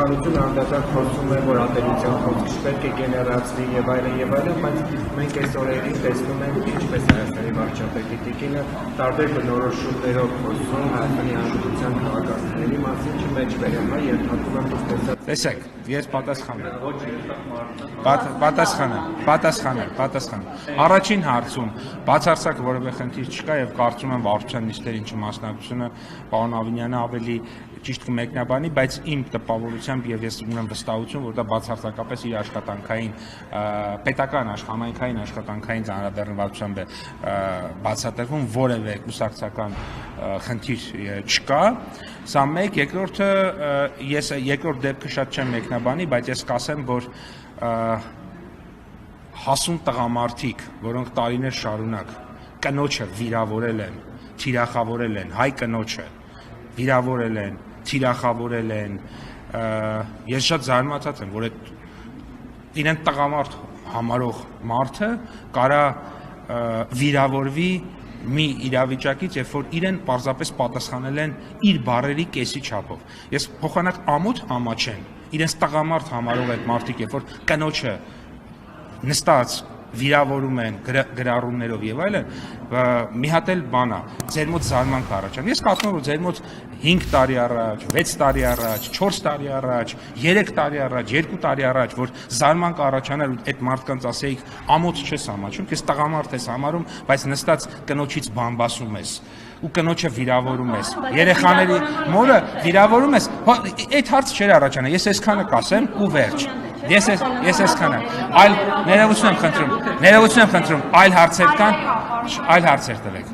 իշխանությունը անդադար խոսում է, որ ատելության խոսք չպետք է գեներացվի եւ այլն, բայց մենք այս օրերին տեսնում ենք ինչպես Հայաստանի վարչապետի տիկինը տարբեր բնորոշումներով խոսում Հայաստանի Հանրապետության քաղաքացիների մասին, չմեջբերում է ենթադրում եմ տեսած։ Տեսեք, ես պատասխանեմ։ Առաջին հարցում բացարձակ որևէ խնդիր չկա եւ կարծում եմ վարչության նիստերին չմասնակցությունը պարոն Ավինյանը ավելի ճիշտ կմեկնաբանի, բայց իմ տպավորությամբ եւ ես ունեմ վստահություն, որ դա բացարձակապես իր աշխատանքային պետական համայնքային աշխատանքային ծանրաբեռնվածությամբ է բացատրվում, որևէ կուսակցական խնդիր չկա։ Սա մեկ, երկրորդը ես երկրորդ դեպքը շատ չեմ մեկնաբանի, բայց ես կասեմ, որ հասուն տղամարդիկ, որոնք տարիներ շարունակ կնոջը վիրավորել են, թիրախավորել են, հայ կնոջը վիրավորել են, թիրախավորել են, ես շատ զարմացած եմ, որ այդ իրեն տղամարդ համարող մարդը կարա վիրավորվի մի իրավիճակից, երբ որ իրեն պարզապես պատասխանել են իր բառերի կեսի չափով։ Ես փոխանակ ամոթ համաչեմ, իրենց տղամարդ համարող այդ մարդիկ, երբ որ կնոջը նստած վիրավորում են գրառումներով եւ այլն, մի հատ էլ բան է, ձեր մոտ զարմանք առաջան։ Ես կարծում եմ, որ ձեր մոտ 5 տարի առաջ, 6 տարի առաջ, 4 տարի առաջ, 3 տարի առաջ, 2 տարի առաջ, որ զարմանք առաջանար ու այդ մարդկանց ասեիք ամոթ չես համաչում, քեզ տղամարդ ես համարում, բայց նստած կնոջից բամբասում ես ու կնոջը վիրավորում ես, երեխաների մորը վիրավորում ես, այդ հարց չէր առաջանա, ես այսքանը կասեմ ու վերջ։ Ես այսքանը, այլ ներողություն եմ խնդրում, այլ հարցեր կան, այլ հարցեր տվեք։